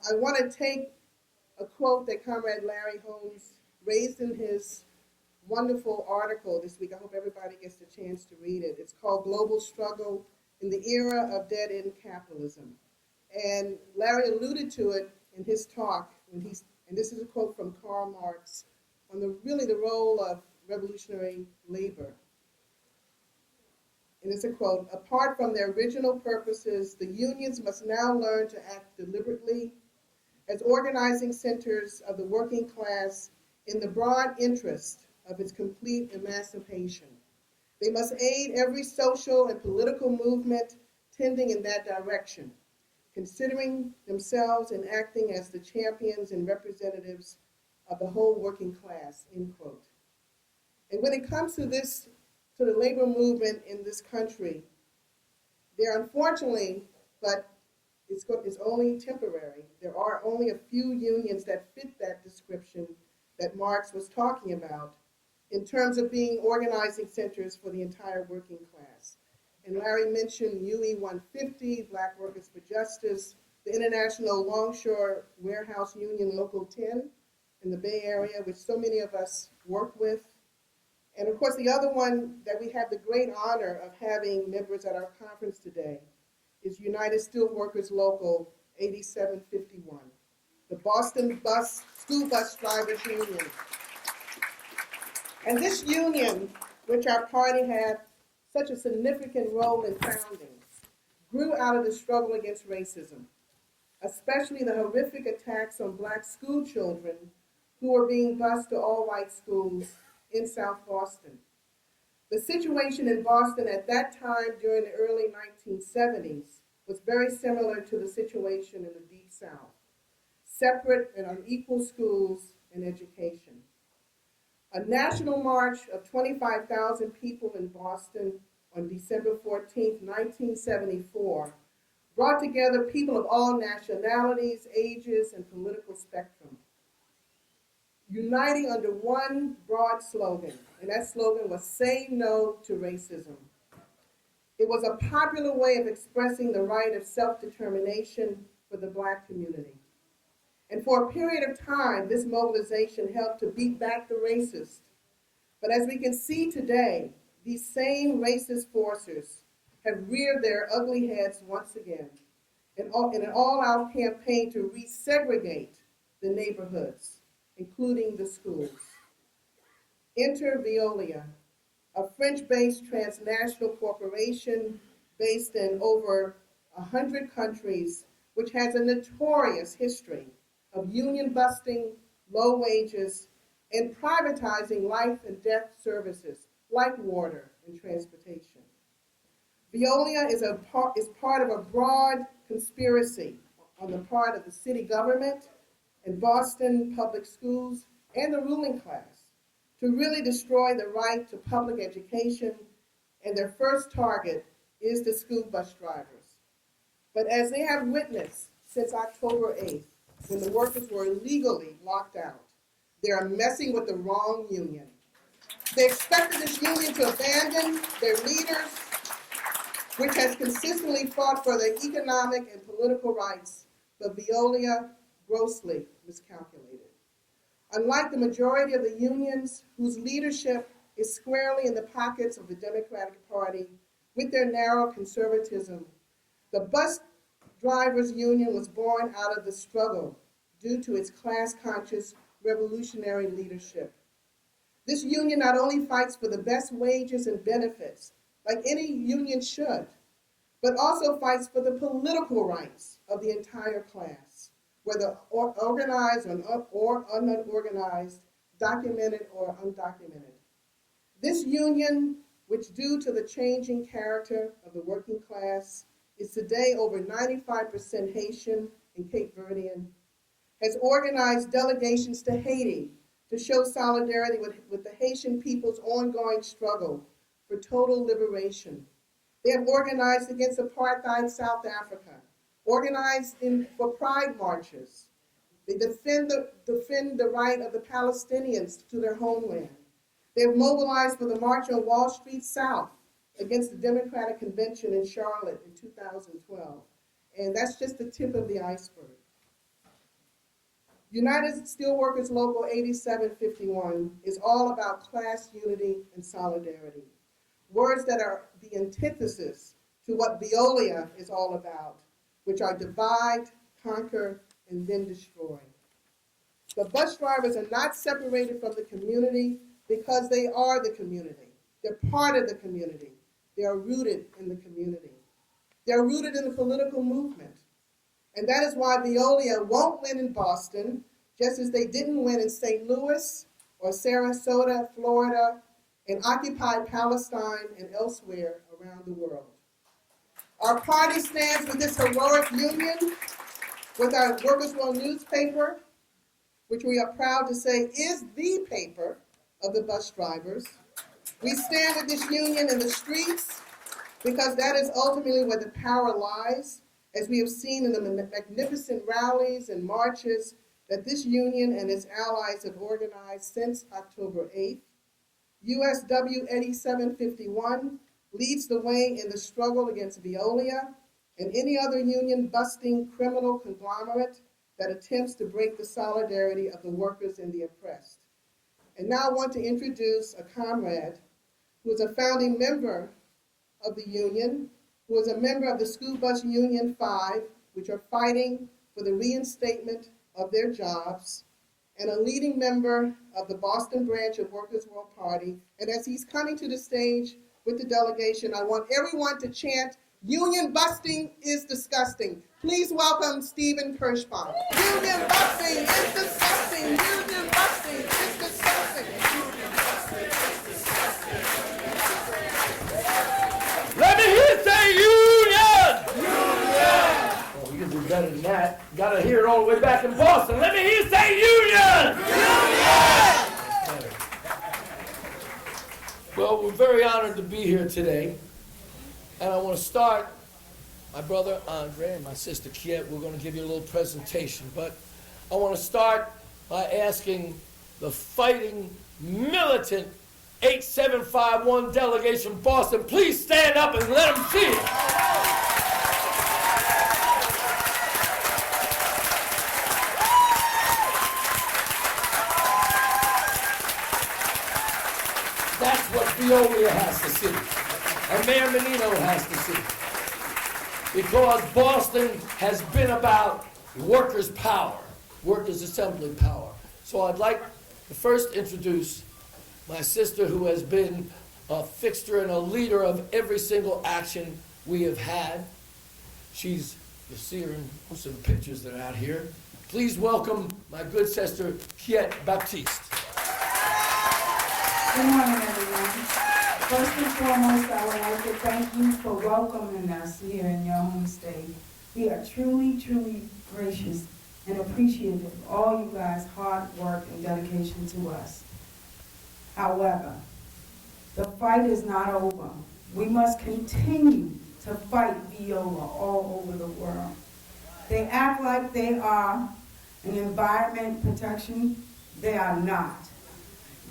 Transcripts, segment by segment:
I want to take a quote that Comrade Larry Holmes raised in his wonderful article this week. I hope everybody gets the chance to read it. It's called Global Struggle in the Era of Dead-End Capitalism. And Larry alluded to it in his talk, and this is a quote from Karl Marx, on the role of revolutionary labor. And it's a quote: apart from their original purposes, the unions must now learn to act deliberately as organizing centers of the working class in the broad interest of its complete emancipation. They must aid every social and political movement tending in that direction, considering themselves and acting as the champions and representatives of the whole working class, end quote. And when it comes to the labor movement in this country, there unfortunately, but it's only temporary. There are only a few unions that fit that description that Marx was talking about in terms of being organizing centers for the entire working class. And Larry mentioned UE 150, Black Workers for Justice, the International Longshore Warehouse Union Local 10 in the Bay Area, which so many of us work with. And of course, the other one that we have the great honor of having members at our conference today is United Steelworkers Local 8751, the Boston School Bus Drivers Union. And this union, which our party had such a significant role in founding, grew out of the struggle against racism, especially the horrific attacks on Black school children who were being bused to all-white schools in South Boston. The situation in Boston at that time during the early 1970s was very similar to the situation in the Deep South: separate and unequal schools and education. A national march of 25,000 people in Boston on December 14, 1974, brought together people of all nationalities, ages, and political spectrum, uniting under one broad slogan, and that slogan was "Say No to Racism." It was a popular way of expressing the right of self-determination for the Black community. And for a period of time, this mobilization helped to beat back the racists. But as we can see today, these same racist forces have reared their ugly heads once again in an all-out campaign to resegregate the neighborhoods, including the schools. Enter Veolia, a French-based transnational corporation based in over 100 countries, which has a notorious history of union busting, low wages, and privatizing life and death services like water and transportation. Veolia is part of a broad conspiracy on the part of the city government and Boston public schools and the ruling class to really destroy the right to public education, and their first target is the school bus drivers. But as they have witnessed since October 8th, when the workers were illegally locked out, they are messing with the wrong union. They expected this union to abandon their leaders, which has consistently fought for their economic and political rights, but Veolia grossly miscalculated. Unlike the majority of the unions, whose leadership is squarely in the pockets of the Democratic Party with their narrow conservatism, the bus drivers union was born out of the struggle due to its class-conscious revolutionary leadership. This union not only fights for the best wages and benefits, like any union should, but also fights for the political rights of the entire class, whether organized or unorganized, documented or undocumented. This union, which due to the changing character of the working class, is today over 95% Haitian and Cape Verdean, has organized delegations to Haiti to show solidarity with the Haitian people's ongoing struggle for total liberation. They have organized against apartheid South Africa, organized for pride marches. They defend the right of the Palestinians to their homeland. They have mobilized for the March on Wall Street South against the Democratic Convention in Charlotte in 2012. And that's just the tip of the iceberg. United Steelworkers Local 8751 is all about class unity and solidarity, words that are the antithesis to what Veolia is all about, which are divide, conquer, and then destroy. The bus drivers are not separated from the community because they are the community. They're part of the community. They are rooted in the community. They're rooted in the political movement. And that is why Veolia won't win in Boston, just as they didn't win in St. Louis or Sarasota, Florida, in occupied Palestine and elsewhere around the world. Our party stands with this heroic union, with our Workers' World newspaper, which we are proud to say is the paper of the bus drivers. We stand with this union in the streets because that is ultimately where the power lies, as we have seen in the magnificent rallies and marches that this union and its allies have organized since October 8th. USW 8751 leads the way in the struggle against Veolia and any other union-busting criminal conglomerate that attempts to break the solidarity of the workers and the oppressed. And now I want to introduce a comrade who is a founding member of the union, who is a member of the School Bus Union 5, which are fighting for the reinstatement of their jobs, and a leading member of the Boston branch of Workers' World Party. And as he's coming to the stage with the delegation, I want everyone to chant, "Union busting is disgusting." Please welcome Stephen Kirschbaum. Union busting is disgusting. Union busting is disgusting. Union busting is disgusting. Let me hear you say union! Union! Oh, you can do better than that. You gotta hear it all the way back in Boston. Let me hear you say union! Union! Well, we're very honored to be here today. And I want to start, my brother Andre and my sister Kiet, we're going to give you a little presentation. But I want to start by asking the fighting, militant 8751 delegation Boston, please stand up and let them see it. That's what Veolia has to see. And Mayor Menino has to see. Because Boston has been about workers' power, workers' assembly power. So I'd like to first introduce my sister, who has been a fixture and a leader of every single action we have had. You'll see her in some pictures that are out here. Please welcome my good sister, Kiet Baptiste. Good morning, everyone. First and foremost, I would like to thank you for welcoming us here in your home state. We are truly, truly gracious and appreciative of all you guys' hard work and dedication to us. However, the fight is not over. We must continue to fight Veolia all over the world. They act like they are an environment protection. They are not.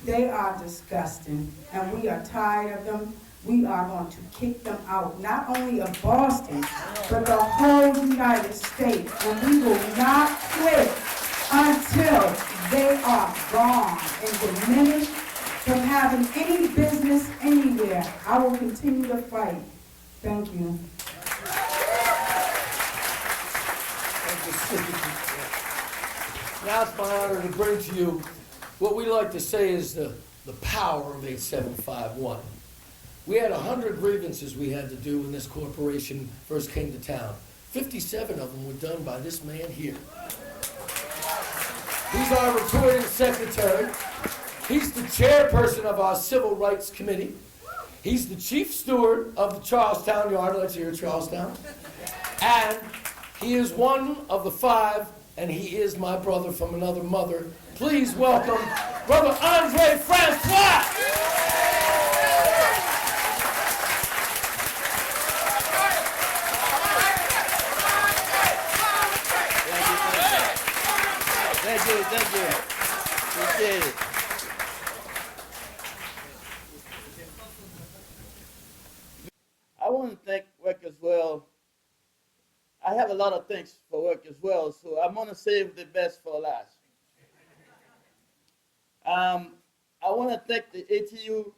They are disgusting, and we are tired of them. We are going to kick them out, not only of Boston, but the whole United States. And we will not quit until they are gone and diminished from having any business anywhere. I will continue to fight. Thank you. Now it's my honor to bring to you what we like to say is the power of 8751. We had 100 grievances we had to do when this corporation first came to town. 57 of them were done by this man here. He's our recording secretary. He's the chairperson of our Civil Rights Committee. He's the chief steward of the Charlestown Yard. Let's hear Charlestown. And he is one of the 5, and he is my brother from another mother. Please welcome Brother Andre Francois. Thank you. Appreciate it. I want to thank Work as Well. I have a lot of thanks for Work as Well, so I'm going to save the best for last. I want to thank the ATU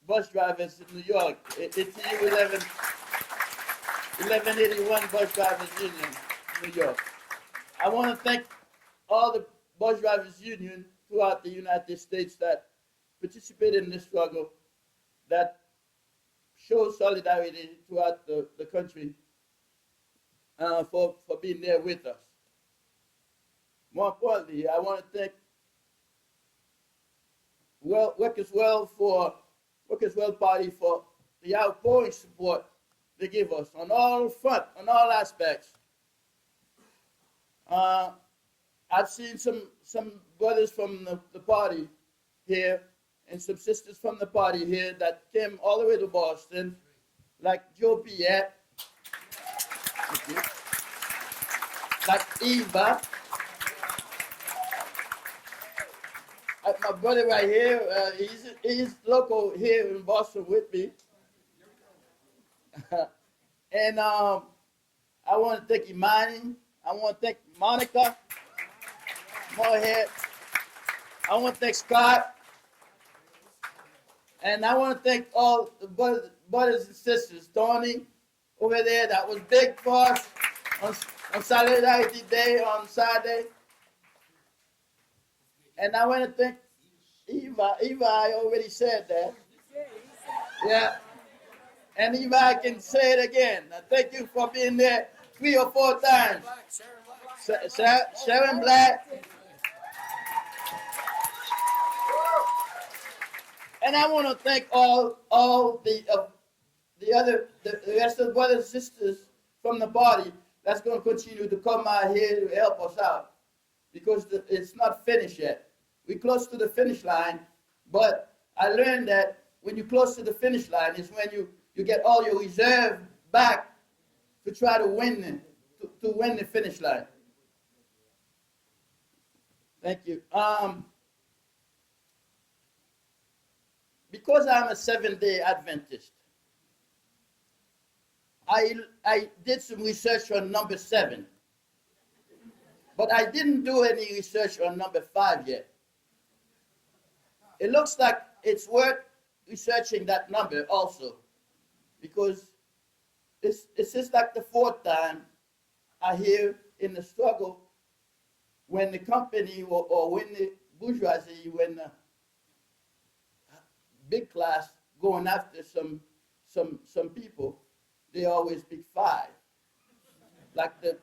bus drivers in New York, ATU 1181 Bus Drivers Union, New York. I want to thank all the bus drivers union throughout the United States that participated in this struggle, that show solidarity throughout the country for being there with us. More importantly, I want to thank Workers' Well Party for the outpouring support they give us on all front, on all aspects. I've seen some brothers from the party here and some sisters from the party here that came all the way to Boston, like Joe Piet, like Eva, like my brother right here. He's local here in Boston with me. And I want to thank Imani. I want to thank Monica, Moorehead. I want to thank Scott. And I want to thank all the brothers and sisters. Tony over there, that was big for us on Solidarity Day on Saturday. And I want to thank Eva. Eva, I already said that. Yeah. And Eva, I can say it again. Thank you for being there 3 or 4 times. Sharon Black. And I want to thank all the rest of the brothers and sisters from the party that's going to continue to come out here to help us out, because it's not finished yet. We're close to the finish line, but I learned that when you're close to the finish line is when you get all your reserve back to try to win the finish line. Thank you. Because I'm a Seventh-day Adventist, I did some research on number 7, but I didn't do any research on number 5 yet. It looks like it's worth researching that number also, because it's just like the 4th time I hear in the struggle when the company or when the bourgeoisie, when the big class going after some people, they always pick 5, like the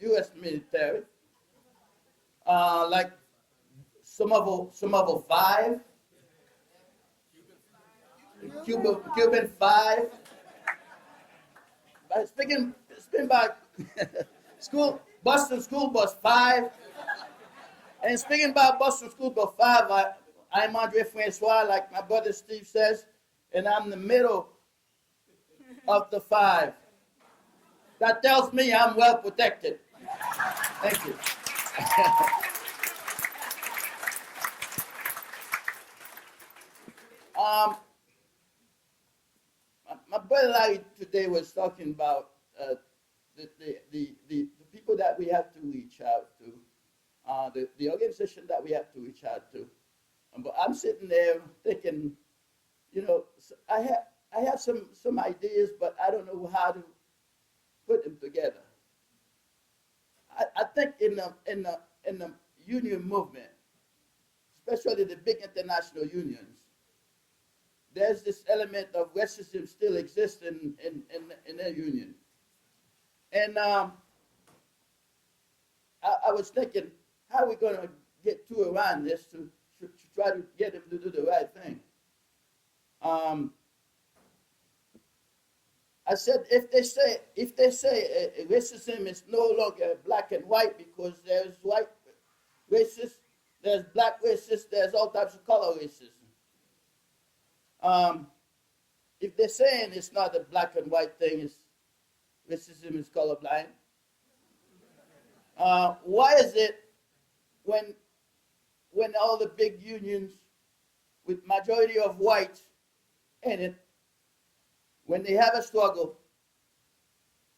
U.S. military, like some of 5, Cuban 5. But speaking about Boston School Bus 5, and speaking about Boston School Bus 5, I'm Andre Francois, like my brother Steve says, and I'm the middle of the 5. That tells me I'm well protected. Thank you. My brother Larry today was talking about the people that we have to reach out to, the organization that we have to reach out to. But I'm sitting there thinking, I have some ideas, but I don't know how to put them together. I think in the union movement, especially the big international unions, there's this element of racism still exists in their union. And I was thinking, how are we going to get around this to try to get them to do the right thing? I said, if they say racism is no longer black and white, because there's white racists, there's black racists, there's all types of color racism. If they're saying it's not a black and white thing, racism is colorblind, why is it when all the big unions with majority of whites in it, when they have a struggle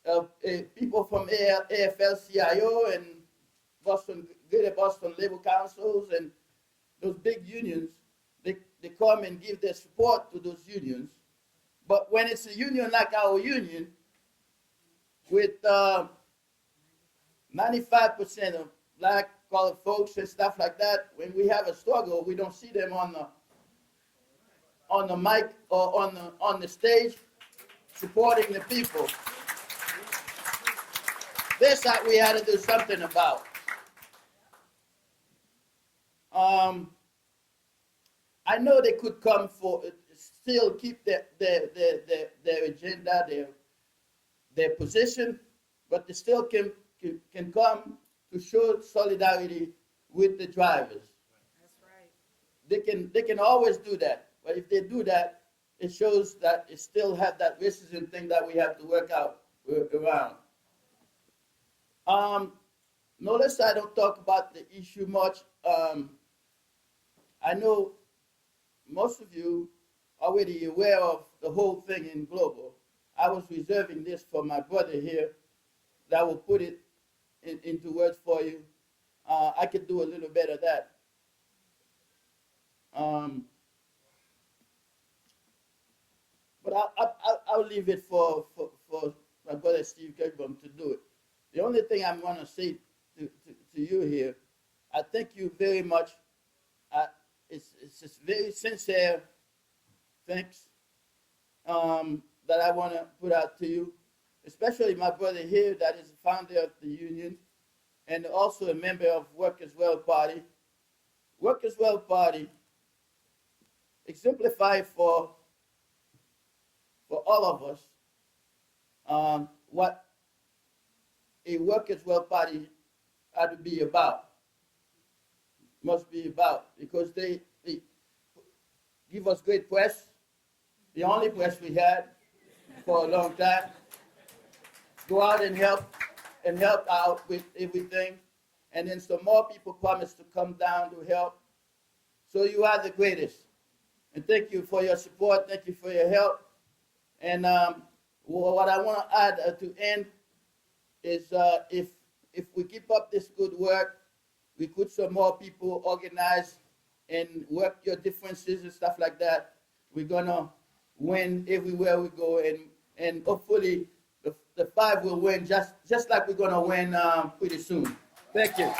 of people from AFL-CIO and Greater Boston Labor Councils and those big unions, they come and give their support to those unions. But when it's a union like our union, with 95% of black colored folks and stuff like that, when we have a struggle, we don't see them on the mic or on the stage supporting the people. This we had to do something about. I know they could come for still keep their agenda, their position, but they still can come to show solidarity with the drivers. That's right. They can always do that, but if they do that, it shows that it still have that racism thing that we have to work around. Notice I don't talk about the issue much. I know most of you already aware of the whole thing in global. I was reserving this for my brother here that will put it into words for you. I could do a little bit of that. But I'll leave it for my brother Steve Kirkbaum to do it. The only thing I'm going to say to you here, I thank you very much. It's just very sincere thanks that I want to put out to you, especially my brother here that is the founder of the union and also a member of Workers' Well Party. Workers' Well Party exemplify for all of us what a Workers' Well Party ought to be about, must be about, because they give us great press, the only press we had for a long time. Go out and help out with everything, and then some more people promise to come down to help. So you are the greatest, and thank you for your support. Thank you for your help. And what I want to add to end is if we keep up this good work, recruit some more people, organize, and work your differences and stuff like that, we're gonna win everywhere we go, and hopefully the five will win just like we're gonna win pretty soon. Thank you.